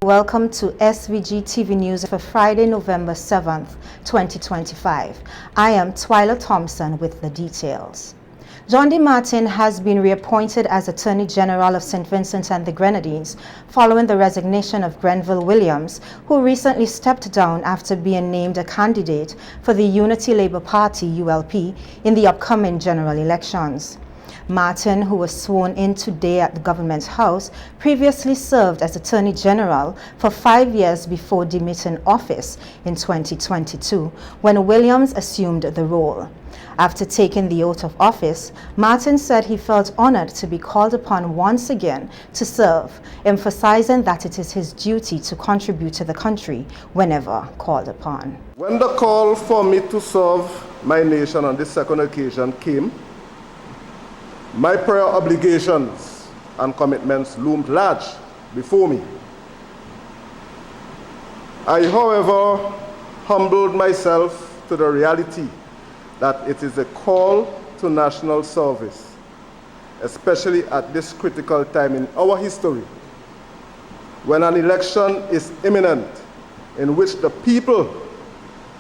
Welcome to SVG-TV News for Friday, November 7th, 2025. I am Twyla Thompson with the details. John D. Martin has been reappointed as Attorney General of St. Vincent and the Grenadines following the resignation of Grenville Williams, who recently stepped down after being named a candidate for the Unity Labour Party (ULP) in the upcoming general elections. Martin, who was sworn in today at the Government House, previously served as Attorney General for 5 years before demitting office in 2022, when Williams assumed the role. After taking the oath of office, Martin said he felt honored to be called upon once again to serve, emphasizing that it is his duty to contribute to the country whenever called upon. When the call for me to serve my nation on this second occasion came, my prior obligations and commitments loomed large before me. I, however, humbled myself to the reality that it is a call to national service, especially at this critical time in our history, when an election is imminent in which the people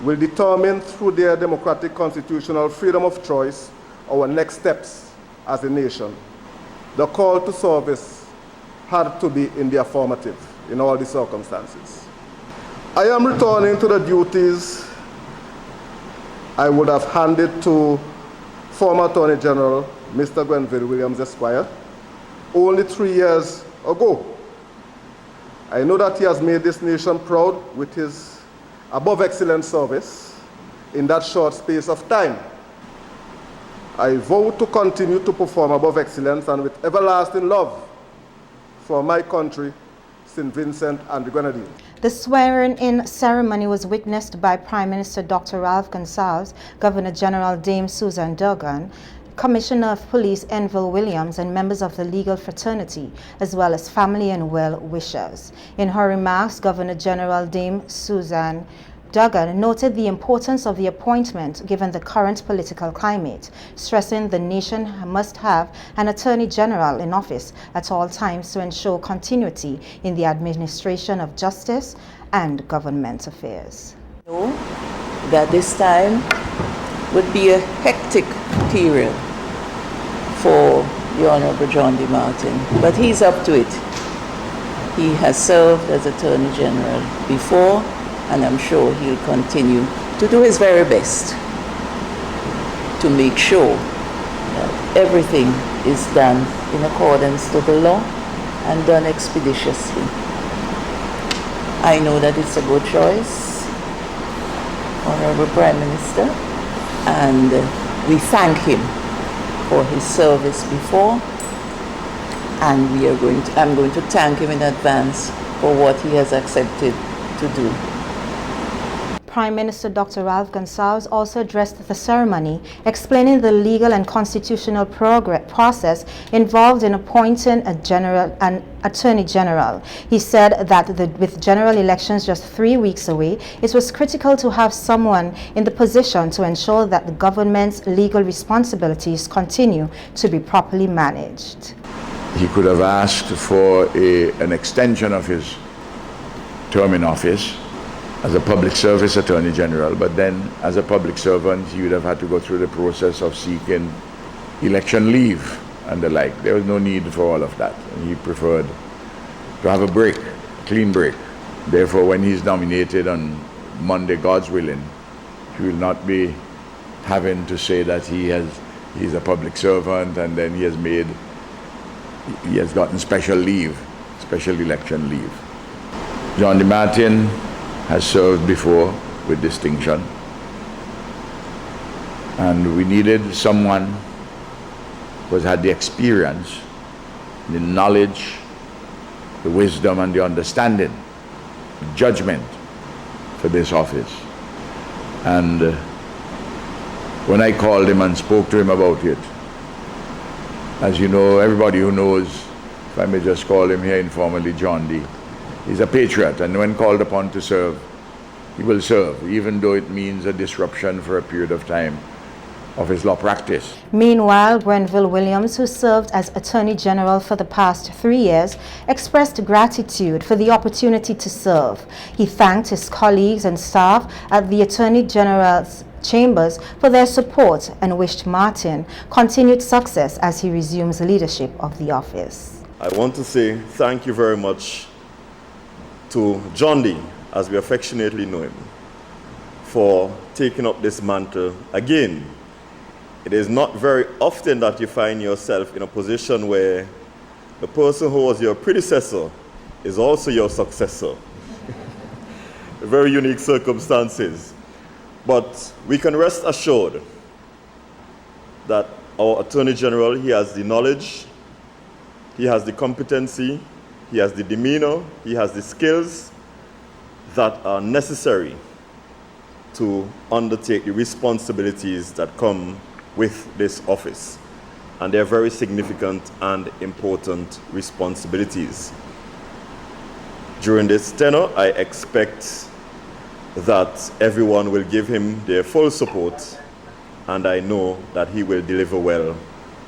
will determine through their democratic constitutional freedom of choice our next steps as a nation. The call to service had to be in the affirmative in all the circumstances. I am returning to the duties I would have handed to former Attorney General Mr. Grenville Williams Esquire only 3 years ago. I know that he has made this nation proud with his above excellent service in that short space of time. I vow to continue to perform above excellence and with everlasting love for my country, St. Vincent and the Grenadines. The swearing-in ceremony was witnessed by Prime Minister Dr. Ralph Gonsalves, Governor General Dame Susan Duggan, Commissioner of Police Grenville Williams, and members of the legal fraternity, as well as family and well-wishers. In her remarks, Governor General Dame Susan Duggan noted the importance of the appointment given the current political climate, stressing the nation must have an Attorney General in office at all times to ensure continuity in the administration of justice and government affairs. Know that this time would be a hectic period for the Honorable John D. Martin, but he's up to it. He has served as Attorney General before, and I'm sure he'll continue to do his very best to make sure that everything is done in accordance to the law and done expeditiously. I know that it's a good choice, Honorable Prime Minister, and we thank him for his service before, and I'm going to thank him in advance for what he has accepted to do. Prime Minister Dr. Ralph Gonsalves also addressed the ceremony, explaining the legal and constitutional process involved in appointing an Attorney General. He said that with general elections just 3 weeks away, it was critical to have someone in the position to ensure that the government's legal responsibilities continue to be properly managed. He could have asked for an extension of his term in office as a public service Attorney General, but then as a public servant he would have had to go through the process of seeking election leave and the like. There was no need for all of that, and he preferred to have a break, a clean break. Therefore, when he's nominated on Monday, God's willing, he will not be having to say that he's a public servant and then he has gotten special leave, special election leave. John D. Martin has served before with distinction, and we needed someone who has had the experience, the knowledge, the wisdom and the understanding, the judgment for this office. And when I called him and spoke to him about it, as you know, everybody who knows, if I may just call him here informally John D., he's a patriot, and when called upon to serve, he will serve, even though it means a disruption for a period of time of his law practice. Meanwhile, Grenville Williams, who served as Attorney General for the past 3 years, expressed gratitude for the opportunity to serve. He thanked his colleagues and staff at the Attorney General's chambers for their support and wished Martin continued success as he resumes leadership of the office. I want to say thank you very much to John D, as we affectionately know him, for taking up this mantle again. It is not very often that you find yourself in a position where the person who was your predecessor is also your successor. Very unique circumstances. But we can rest assured that our Attorney General, he has the knowledge, he has the competency, he has the demeanor, he has the skills that are necessary to undertake the responsibilities that come with this office. And they're very significant and important responsibilities. During this tenure, I expect that everyone will give him their full support, and I know that he will deliver well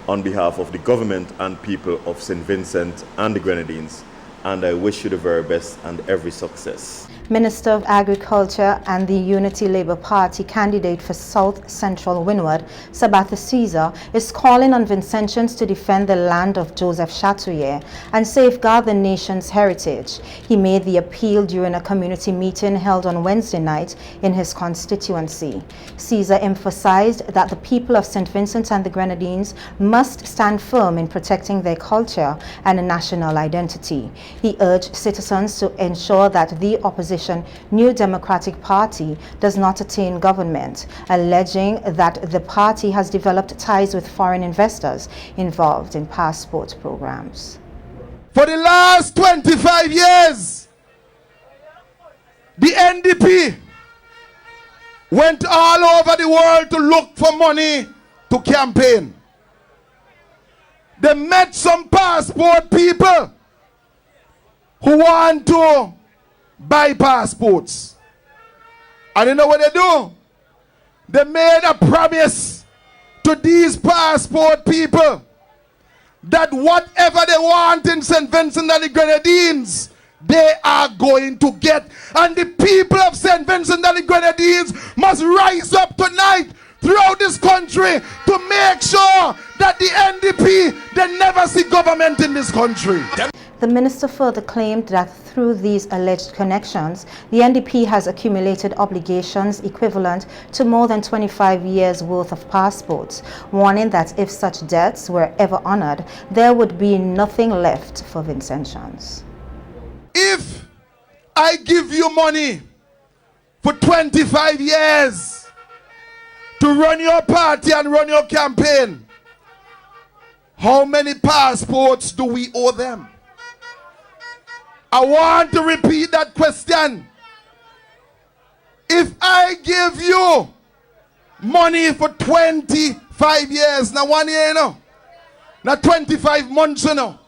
on behalf of the government and people of St. Vincent and the Grenadines, and I wish you the very best and every success. Minister of Agriculture and the Unity Labour Party candidate for South Central Windward, Sabatha Caesar, is calling on Vincentians to defend the land of Joseph Chatouillet and safeguard the nation's heritage. He made the appeal during a community meeting held on Wednesday night in his constituency. Caesar emphasized that the people of St. Vincent and the Grenadines must stand firm in protecting their culture and national identity. He urged citizens to ensure that the opposition New Democratic Party does not attain government, alleging that the party has developed ties with foreign investors involved in passport programs. For the last 25 years, the NDP went all over the world to look for money to campaign. They met some passport people who want to buy passports. And you know what they do? They made a promise to these passport people that whatever they want in St. Vincent and the Grenadines, they are going to get. And the people of St. Vincent and the Grenadines must rise up tonight throughout this country to make sure that the NDP, they never see government in this country. The minister further claimed that through these alleged connections, the NDP has accumulated obligations equivalent to more than 25 years' worth of passports, warning that if such debts were ever honored, there would be nothing left for Vincentians. If I give you money for 25 years to run your party and run your campaign, how many passports do we owe them? I want to repeat that question. If I give you money for 25 years, now 1 year, you know, now 25 months, you know,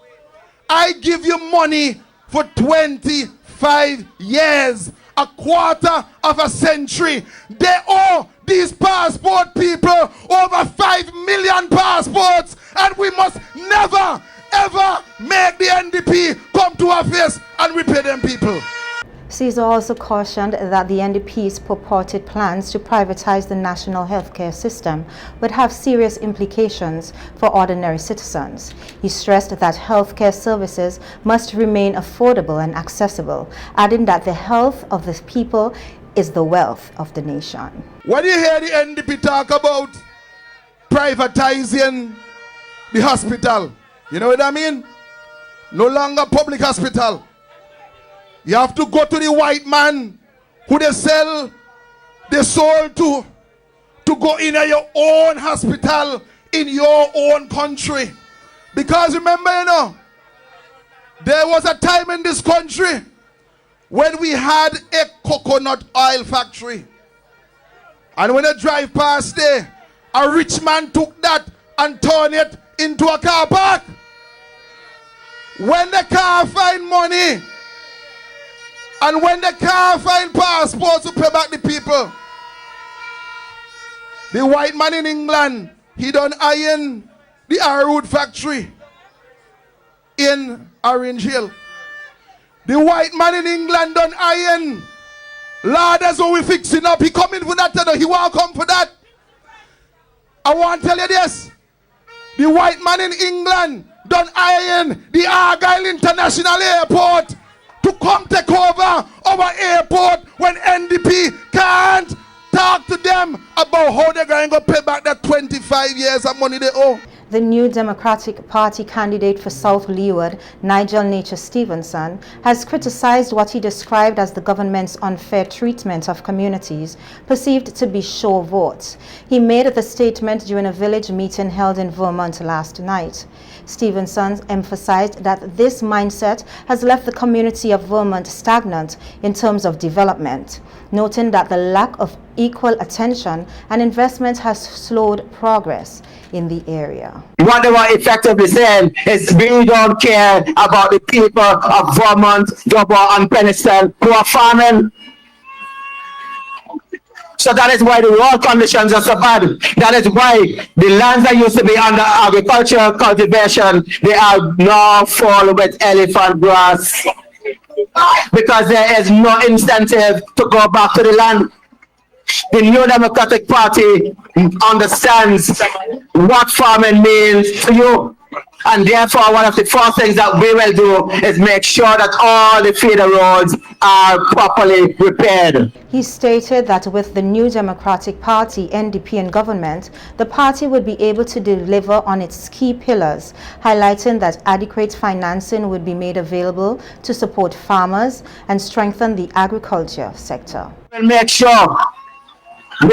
I give you money for 25 years, a quarter of a century. They owe these passport people over 5 million passports, and we must never ever make the NDP come to office and repay them people. Caesar also cautioned that the NDP's purported plans to privatize the national healthcare system would have serious implications for ordinary citizens. He stressed that healthcare services must remain affordable and accessible, adding that the health of the people is the wealth of the nation. When you hear the NDP talk about privatizing the hospital, you know what I mean? No longer public hospital. You have to go to the white man who they sell the soul to go in your own hospital in your own country. Because remember, you know, there was a time in this country when we had a coconut oil factory. And when I drive past there, a rich man took that and turned it into a car park. When the car find money, and when the car find passports to pay back the people, The white man in England, he done iron the Arrowwood factory in Orange Hill. The white man in England done iron. Lord, that's what we fixing up. He coming for that. He won't come for that. I want to tell you this. The white man in England done iron the Argyle International Airport to come take over our airport when NDP can't talk to them about how they're going to pay back that 25 years of money they owe. The new Democratic Party candidate for South Leeward, Nigel Nature Stevenson, has criticized what he described as the government's unfair treatment of communities perceived to be show votes. He made the statement during a village meeting held in Vermont last night. Stevenson emphasized that this mindset has left the community of Vermont stagnant in terms of development, noting that the lack of equal attention and investment has slowed progress in the area. What they were effectively saying is we don't care about the people of Vermont, Dublin and Penistone who are farming. So that is why the road conditions are so bad. That is why the lands that used to be under agricultural cultivation, they are now full with elephant grass. Because there is no incentive to go back to the land. The New Democratic Party understands what farming means to you. And therefore, one of the first things that we will do is make sure that all the feeder roads are properly repaired. He stated that with the New Democratic Party, NDP in government, the party would be able to deliver on its key pillars, highlighting that adequate financing would be made available to support farmers and strengthen the agriculture sector. We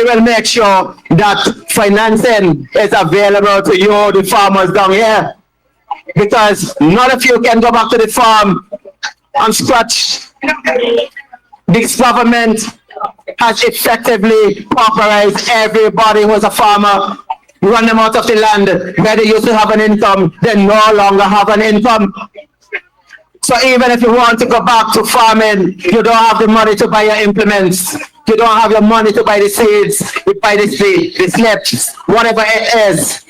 will make sure that financing is available to you, the farmers down here. Because none of you can go back to the farm and scratch. This government has effectively pauperized everybody who is a farmer, run them out of the land. Where they used to have an income, they no longer have an income. So even if you want to go back to farming, you don't have the money to buy your implements. You don't have your money to buy the seeds, to buy the slips, whatever it is.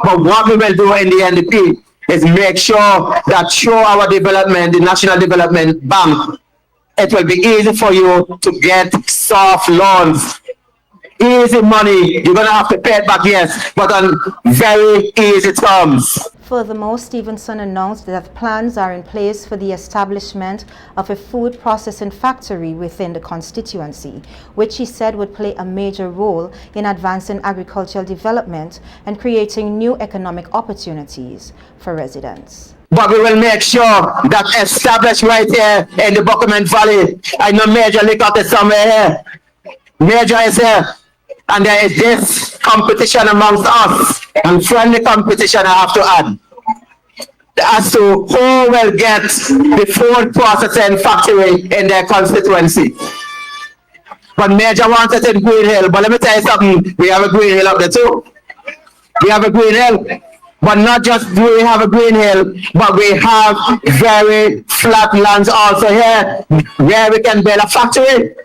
But what we will do in the NDP is make sure that through our development, the National Development Bank, it will be easy for you to get soft loans. Easy money, you're going to have to pay it back, yes, but on very easy terms. Furthermore, Stevenson announced that plans are in place for the establishment of a food processing factory within the constituency, which he said would play a major role in advancing agricultural development and creating new economic opportunities for residents. But we will make sure that established right here in the Buckerman Valley. I know Major Lickott is somewhere here. Major is here. And there is this competition amongst us, and friendly competition I have to add, as to who will get the food processing factory in their constituency. But Major wants it in Green Hill, but let me tell you something, we have a Green Hill up there too. We have a Green Hill, but not just do we have a Green Hill, but we have very flat lands also here, where we can build a factory.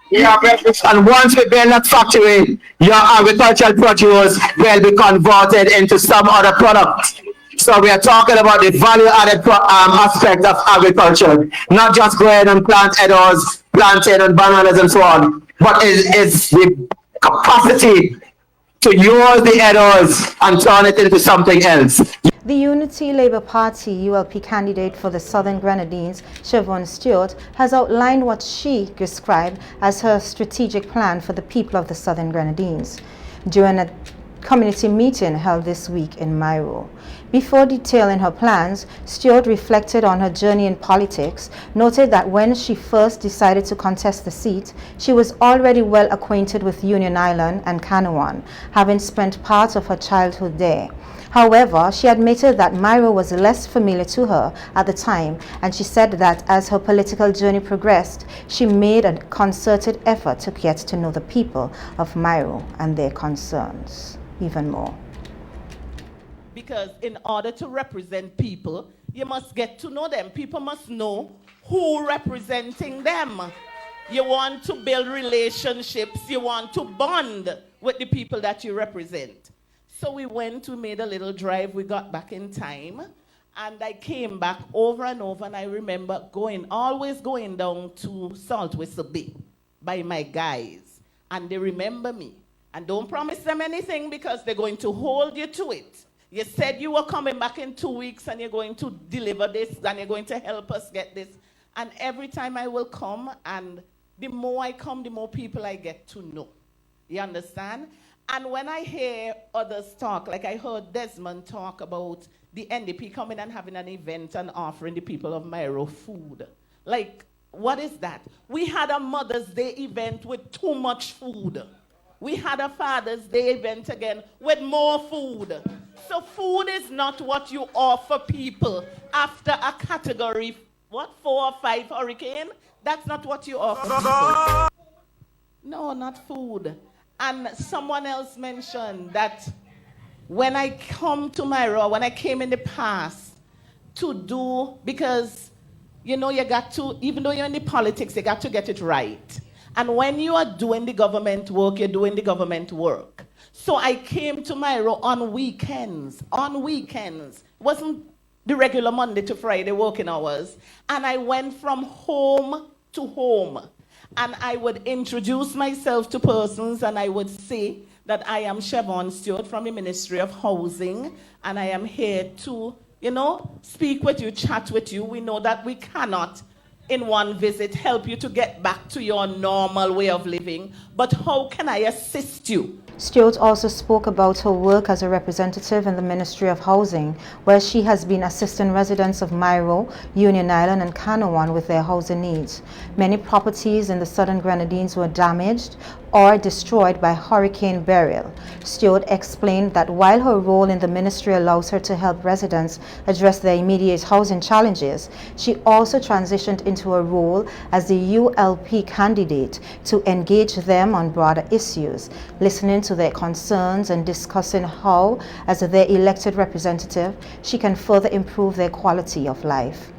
And once we build that factory, your agricultural produce will be converted into some other product. So we are talking about the value-added aspect of agriculture, not just growing and plant edibles, plantain and bananas and so on, but it's the capacity to use the edibles and turn it into something else. The Unity Labour Party ULP candidate for the Southern Grenadines, Siobhan Stewart, has outlined what she described as her strategic plan for the people of the Southern Grenadines during a community meeting held this week in Mairo. Before detailing her plans, Stewart reflected on her journey in politics, noted that when she first decided to contest the seat, she was already well acquainted with Union Island and Canouan, having spent part of her childhood there. However, she admitted that Mairo was less familiar to her at the time, and she said that as her political journey progressed, she made a concerted effort to get to know the people of Mairo and their concerns even more. Because in order to represent people, you must get to know them. People must know who representing them. You want to build relationships, you want to bond with the people that you represent. So we made a little drive, we got back in time, and I came back over and over, and I remember always going down to Salt Whistle Bay by my guys, and they remember me. And don't promise them anything because they're going to hold you to it. You said you were coming back in 2 weeks and you're going to deliver this and you're going to help us get this. And every time I will come, and the more I come, the more people I get to know. You understand? And when I hear others talk, like I heard Desmond talk about the NDP coming and having an event and offering the people of Myro food. Like, what is that? We had a Mother's Day event with too much food. We had a Father's Day event again with more food. So food is not what you offer people after a category, 4 or 5 hurricane? That's not what you offer people. No, not food. And someone else mentioned that when I come to Myro, when I came in the past to do, because, you know, you got to, even though you're in the politics, you got to get it right. And when you are doing the government work, you're doing the government work. So I came to Myro on weekends. It wasn't the regular Monday to Friday working hours. And I went from home to home. And I would introduce myself to persons, and I would say that I am Siobhan Stewart from the Ministry of Housing, and I am here to, you know, speak with you, chat with you. We know that we cannot, in one visit, help you to get back to your normal way of living, but how can I assist you? Stewart also spoke about her work as a representative in the Ministry of Housing, where she has been assisting residents of Myro, Union Island and Canawan with their housing needs. Many properties in the southern Grenadines were damaged or destroyed by Hurricane Beryl. Stewart explained that while her role in the ministry allows her to help residents address their immediate housing challenges, she also transitioned into a role as the ULP candidate to engage them on broader issues, listening to their concerns and discussing how, as their elected representative, she can further improve their quality of life.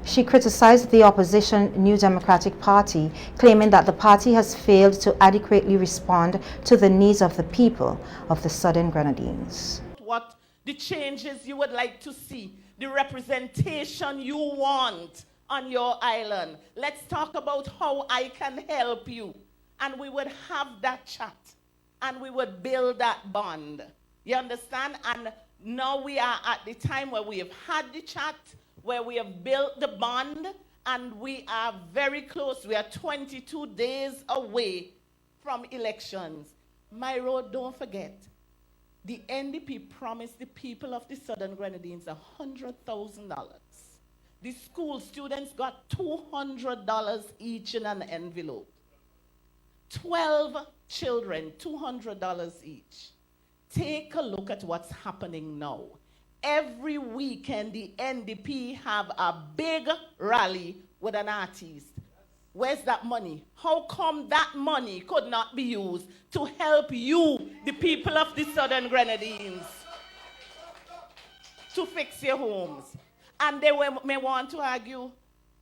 She criticized the opposition New Democratic Party, claiming that the party has failed to adequately respond to the needs of the people of the Southern Grenadines. What the changes you would like to see, the representation you want on your island. Let's talk about how I can help you. And we would have that chat, and we would build that bond. You understand? And now we are at the time where we have had the chat, where we have built the bond, and we are very close. We are 22 days away from elections. Myro, don't forget, the NDP promised the people of the Southern Grenadines $100,000. The school students got $200 each in an envelope. 12 children, $200 each. Take a look at what's happening now. Every weekend, the NDP have a big rally with an artist. Where's that money? How come that money could not be used to help you, the people of the Southern Grenadines, to fix your homes? And they may want to argue,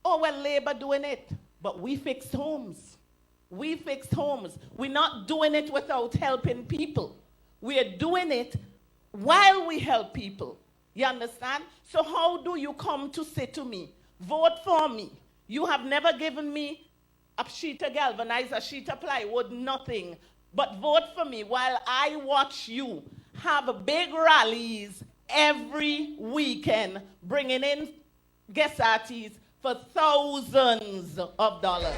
oh, well, Labour doing it. But we fixed homes. We fixed homes. We're not doing it without helping people. We are doing it while we help people. You understand? So how do you come to say to me, vote for me? You have never given me a sheet of galvanized, a sheet of plywood, nothing. But vote for me while I watch you have big rallies every weekend, bringing in guest artists for thousands of dollars.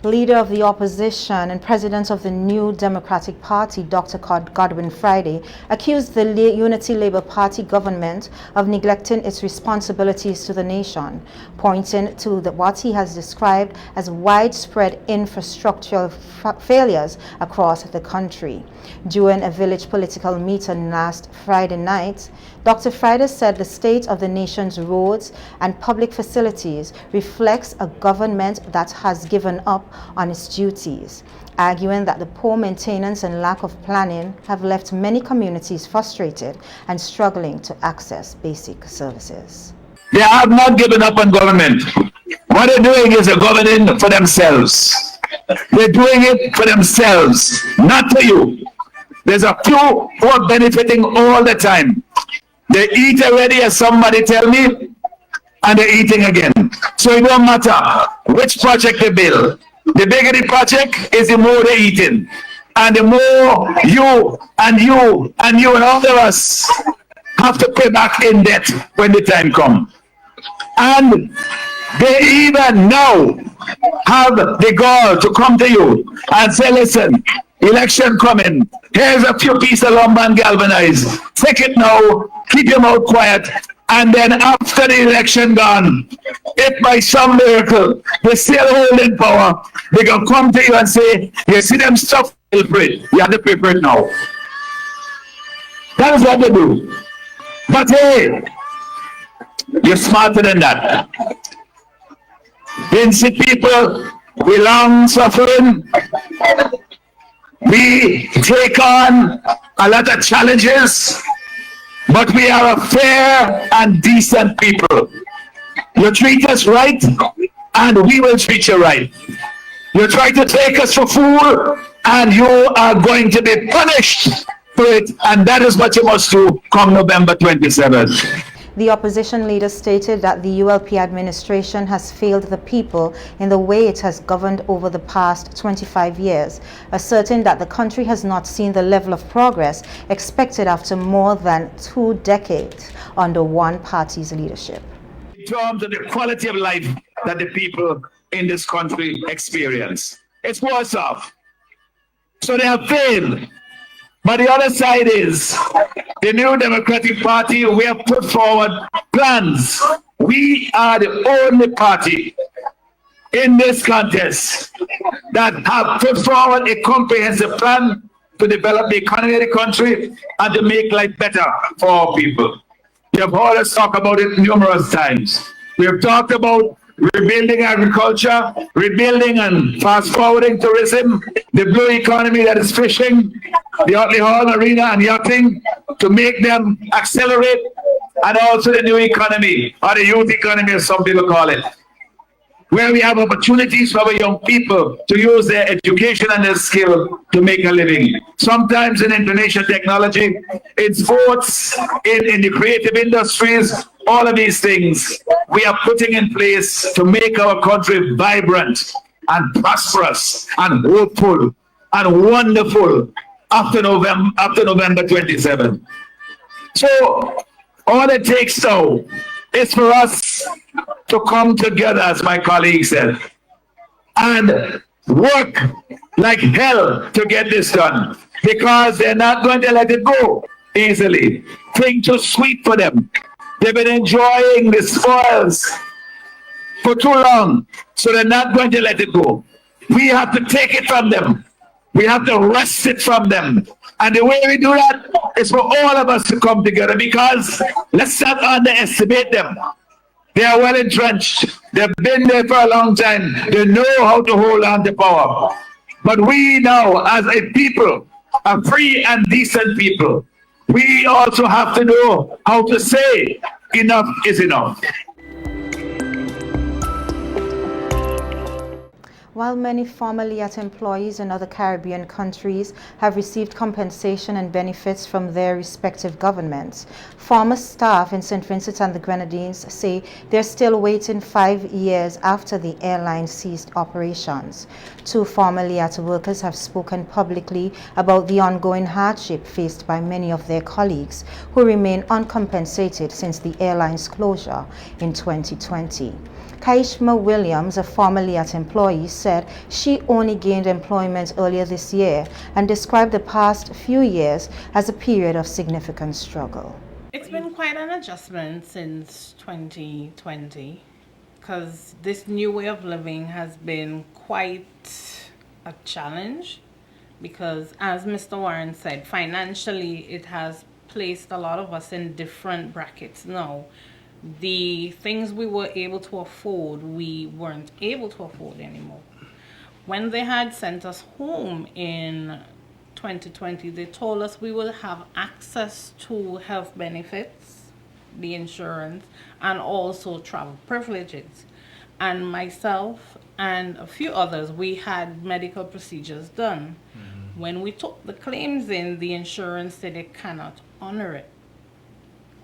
Leader of the opposition and president of the New Democratic Party, Dr. Godwin Friday, accused the Unity Labour Party government of neglecting its responsibilities to the nation, pointing to what he has described as widespread infrastructural failures across the country. During a village political meeting last Friday night, Dr. Friday said the state of the nation's roads and public facilities reflects a government that has given up on its duties, arguing that the poor maintenance and lack of planning have left many communities frustrated and struggling to access basic services. They have not given up on government. What they're doing is they're governing for themselves. They're doing it for themselves, not for you. There's a few who are benefiting all the time. They eat already, as somebody tell me, and they're eating again. So it don't matter which project they build. The bigger the project is, the more they're eating. And the more you and you and you and all of us have to pay back in debt when the time comes. And they even now have the gall to come to you and say, listen, election coming, here's a few pieces of lumber and galvanized. Take it now, keep your mouth quiet, and then after the election gone, if by some miracle they still holding power, they can come to you and say, you see them stuff, you have to pay for it now. That is what they do. But hey, you're smarter than that. Vinci people, we long suffering. We take on a lot of challenges, but we are a fair and decent people. You treat us right, and we will treat you right. You try to take us for fool, and you are going to be punished for it, and that is what you must do come November 27th. The opposition leader stated that the ULP administration has failed the people in the way it has governed over the past 25 years, asserting that the country has not seen the level of progress expected after more than 2 decades under one party's leadership. In terms of the quality of life that the people in this country experience, it's worse off. So they have failed. But the other side is the New Democratic Party. We have put forward plans. We are the only party in this contest that have put forward a comprehensive plan to develop the economy of the country and to make life better for our people. We have heard us talk about it numerous times. We have talked about rebuilding agriculture, rebuilding and fast-forwarding tourism, the blue economy that is fishing, the Hall Marina and yachting, to make them accelerate, and also the new economy, or the youth economy as some people call it, where we have opportunities for our young people to use their education and their skill to make a living. Sometimes in information technology, in sports, in the creative industries, all of these things we are putting in place to make our country vibrant and prosperous and hopeful and wonderful after November 27. So all it takes now is for us to come together, as my colleague said, and work like hell to get this done, because they're not going to let it go easily. Things too sweet for them. They've been enjoying the spoils for too long, so they're not going to let it go. We have to take it from them. We have to wrest it from them. And the way we do that is for all of us to come together, because let's not underestimate them. They are well entrenched. They've been there for a long time. They know how to hold on to power. But we now, as a people, a free and decent people, we also have to know how to say enough is enough. While many former LIAT employees in other Caribbean countries have received compensation and benefits from their respective governments, former staff in St. Vincent and the Grenadines say they're still waiting 5 years after the airline ceased operations. 2 former LIAT workers have spoken publicly about the ongoing hardship faced by many of their colleagues who remain uncompensated since the airline's closure in 2020. Kaishma Williams, a former LIAT employee, said she only gained employment earlier this year and described the past few years as a period of significant struggle. It's been quite an adjustment since 2020, because this new way of living has been quite a challenge, because as Mr. Warren said, financially it has placed a lot of us in different brackets now. The things we were able to afford, we weren't able to afford anymore. When they had sent us home in 2020, they told us we will have access to health benefits, the insurance, and also travel privileges. And myself and a few others, we had medical procedures done. When we took the claims in, the insurance said they cannot honor it,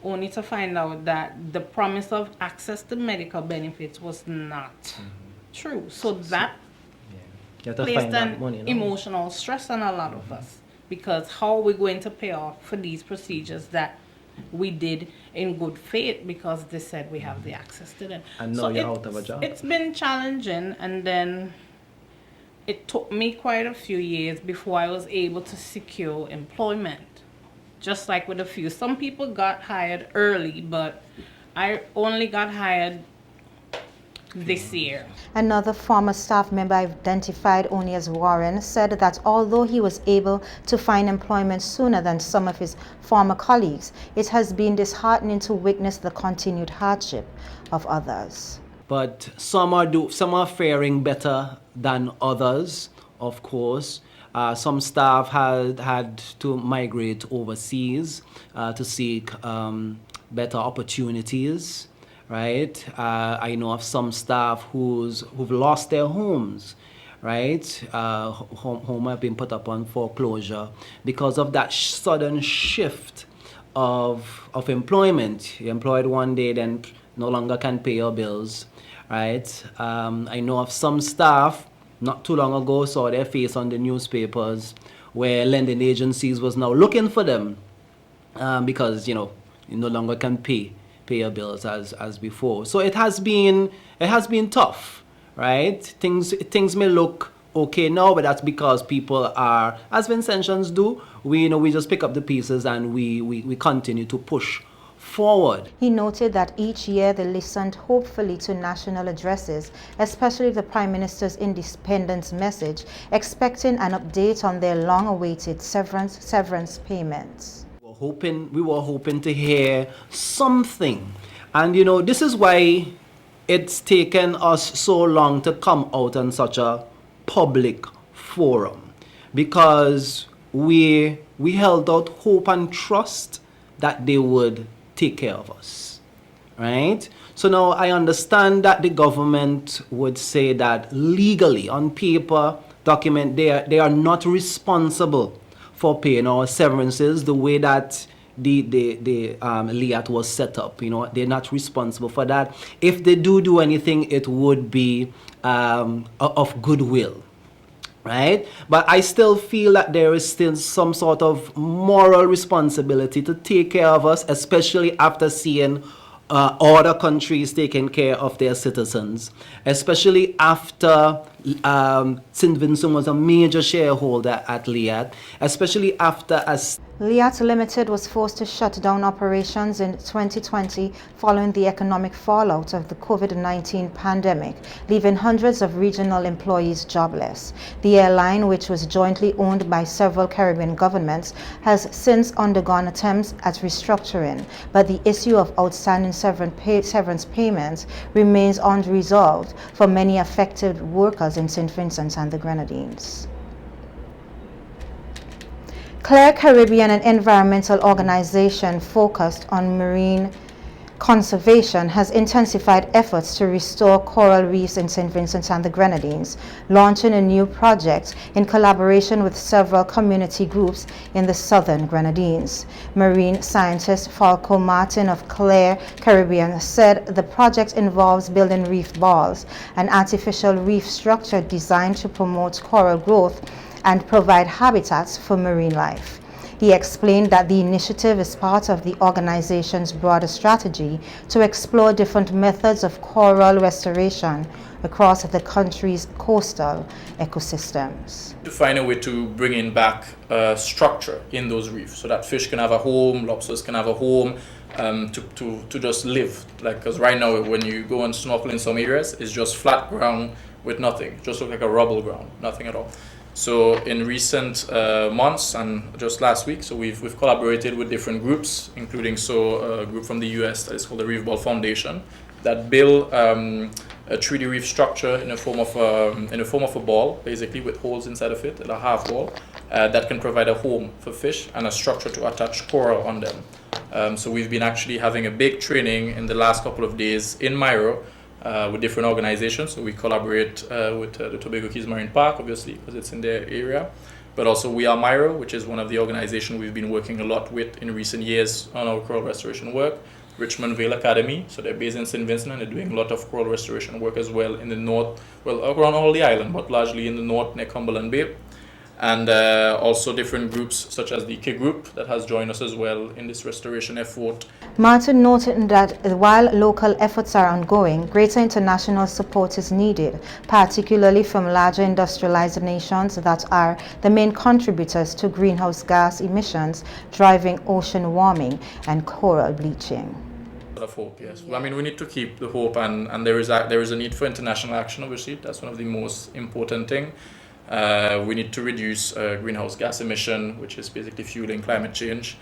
only to find out that the promise of access to medical benefits was not true. So that placed an emotional stress on a lot of us, because how are we going to pay off for these procedures that we did in good faith because they said we have the access to them. And now you're out of a job. It's been challenging, and then it took me quite a few years before I was able to secure employment. Just like with a few. Some people got hired early, but I only got hired this year. Another former staff member identified only as Warren said that although he was able to find employment sooner than some of his former colleagues, it has been disheartening to witness the continued hardship of others. But some are faring better than others, of course. Some staff had to migrate overseas to seek better opportunities. Right, I know of some staff who've lost their homes, right? Home have been put up on foreclosure because of that sudden shift of employment. You're employed one day, then no longer can pay your bills, right? I know of some staff not too long ago saw their face on the newspapers where lending agencies was now looking for them because you no longer can pay your bills as before. So it has been tough, right? Things may look okay now, but that's because people are, as Vincentians do, we just pick up the pieces and we continue to push forward. He noted that each year they listened hopefully to national addresses, especially the Prime Minister's independence message, expecting an update on their long-awaited severance payments. We were hoping to hear something, and this is why it's taken us so long to come out on such a public forum, because we held out hope and trust that they would take care of us, right? So now I understand that the government would say that legally, on paper, document, they are not responsible for paying our severances the way that the LIAT was set up. They're not responsible for that. If they do anything, it would be of goodwill, right? But I still feel that there is still some sort of moral responsibility to take care of us, especially after seeing other countries taking care of their citizens, especially after St. Vincent was a major shareholder at LIAT, especially after LIAT Limited was forced to shut down operations in 2020 following the economic fallout of the COVID-19 pandemic, leaving hundreds of regional employees jobless. The airline, which was jointly owned by several Caribbean governments, has since undergone attempts at restructuring, but the issue of outstanding severance payments remains unresolved for many affected workers in St. Vincent and the Grenadines. Clare Caribbean, an environmental organization focused on marine conservation, has intensified efforts to restore coral reefs in St. Vincent and the Grenadines, launching a new project in collaboration with several community groups in the southern Grenadines. Marine scientist Falco Martin of Clare Caribbean said the project involves building reef balls, an artificial reef structure designed to promote coral growth and provide habitats for marine life. He explained that the initiative is part of the organization's broader strategy to explore different methods of coral restoration across the country's coastal ecosystems. To find a way to bring in back structure in those reefs so that fish can have a home, lobsters can have a home, to just live. Because right now when you go and snorkel in some areas, it's just flat ground with nothing, just look like a rubble ground, nothing at all. So in recent months and just last week, so we've collaborated with different groups, including a group from the US that is called the Reef Ball Foundation, that build a 3D reef structure in the form of a ball, basically with holes inside of it, a half ball, that can provide a home for fish and a structure to attach coral on them. So we've been actually having a big training in the last couple of days in Myro, with different organizations. So we collaborate with the Tobago Keys Marine Park, obviously, because it's in their area. But also We Are Myro, which is one of the organizations we've been working a lot with in recent years on our coral restoration work. Richmond Vale Academy, so they're based in St. Vincent and they're doing a lot of coral restoration work as well in the north, well, around all the island, but largely in the north near Cumberland Bay. And also different groups such as the K Group that has joined us as well in this restoration effort. Martin noted that while local efforts are ongoing, greater international support is needed, particularly from larger industrialized nations that are the main contributors to greenhouse gas emissions, driving ocean warming and coral bleaching. Of hope, yes. Well, I mean, we need to keep the hope, and there is a need for international action, obviously. That's one of the most important things. We need to reduce greenhouse gas emission, which is basically fueling climate change.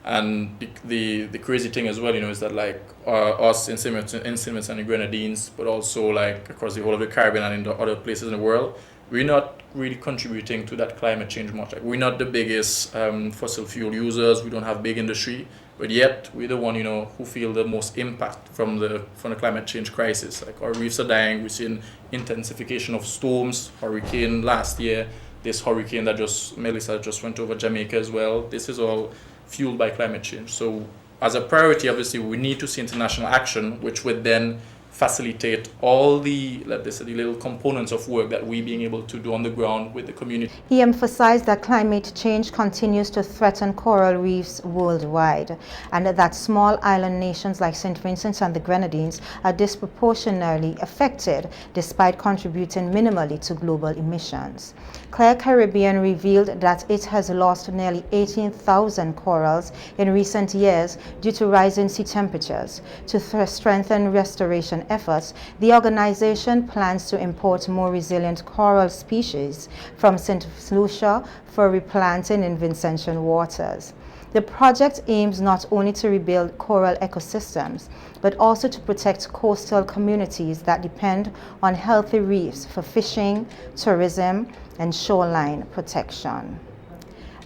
And the crazy thing as well, you know, is that like us in St. Vincent and the Grenadines, but also like across the whole of the Caribbean and in the other places in the world, we're not really contributing to that climate change much. Like, we're not the biggest fossil fuel users. We don't have big industry, but yet we're the one, you know, who feel the most impact from the climate change crisis. Like, our reefs are dying. We're seeing intensification of storms, hurricane last year, this hurricane that Melissa just went over Jamaica as well. This is all fueled by climate change. So as a priority, obviously, we need to see international action, which would then facilitate all the, let's say, the little components of work that we being able to do on the ground with the community. He emphasized that climate change continues to threaten coral reefs worldwide, and that small island nations like St. Vincent and the Grenadines are disproportionately affected despite contributing minimally to global emissions. Claire Caribbean revealed that it has lost nearly 18,000 corals in recent years due to rising sea temperatures. To strengthen restoration efforts, the organization plans to import more resilient coral species from St. Lucia for replanting in Vincentian waters. The project aims not only to rebuild coral ecosystems, but also to protect coastal communities that depend on healthy reefs for fishing, tourism, and shoreline protection.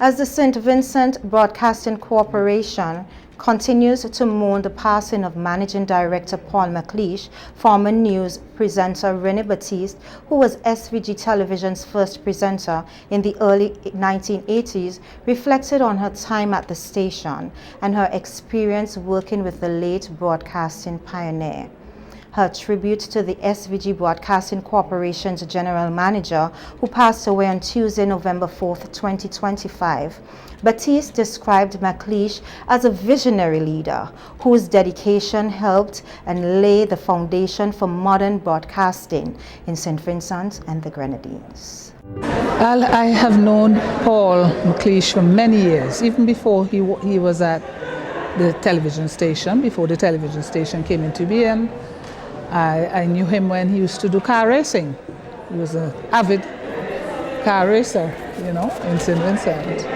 As the St. Vincent Broadcasting Corporation continues to mourn the passing of Managing Director Paul Macleish, former news presenter Renee Batiste, who was SVG Television's first presenter in the early 1980s, reflected on her time at the station and her experience working with the late broadcasting pioneer. Her tribute to the SVG Broadcasting Corporation's General Manager, who passed away on Tuesday, November 4th, 2025, Batiste described Macleish as a visionary leader whose dedication helped and lay the foundation for modern broadcasting in St. Vincent and the Grenadines. I have known Paul Macleish for many years, even before he was at the television station, before the television station came into being. I knew him when he used to do car racing. He was an avid car racer, you know, in St. Vincent.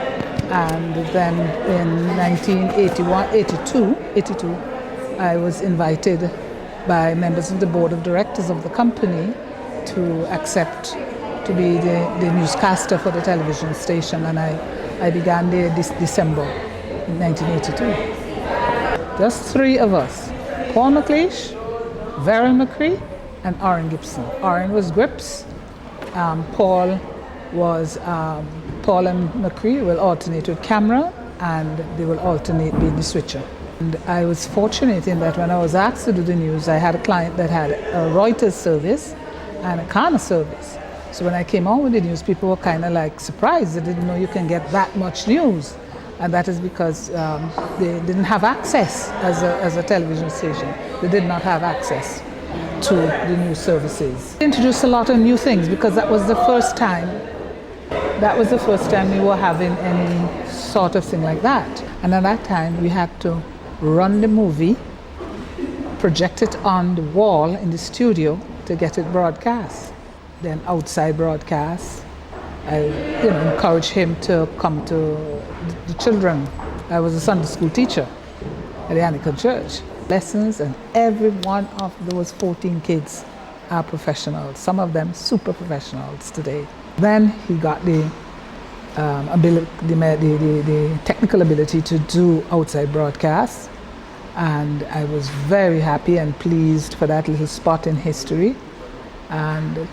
And then in 1982, I was invited by members of the board of directors of the company to accept to be the newscaster for the television station, and I began there this December in 1982. Just three of us, Paul Macleish, Varen McCree, and Aaron Gibson. Aaron was grips. Paul and McCree will alternate with camera, and they will alternate being the switcher. And I was fortunate in that when I was asked to do the news, I had a client that had a Reuters service and a Kana service. So when I came on with the news, people were kind of like surprised. They didn't know you can get that much news. And that is because they didn't have access as a television station. They did not have access to the news services. They introduced a lot of new things because that was the first time we were having any sort of thing like that. And at that time we had to run the movie, project it on the wall in the studio to get it broadcast. Then outside broadcast, I encouraged him to come to the children. I was a Sunday school teacher at the Anglican Church. Lessons, and every one of those 14 kids are professionals, some of them super professionals today. Then he got the technical ability to do outside broadcasts, And I was very happy and pleased for that little spot in history. And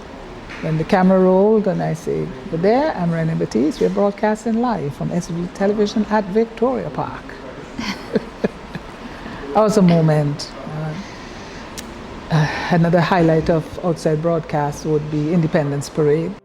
when the camera rolled and I say, "But there, I'm René Batiste, we're broadcasting live from SVG Television at Victoria Park." That was a moment. Another highlight of outside broadcast would be Independence Parade.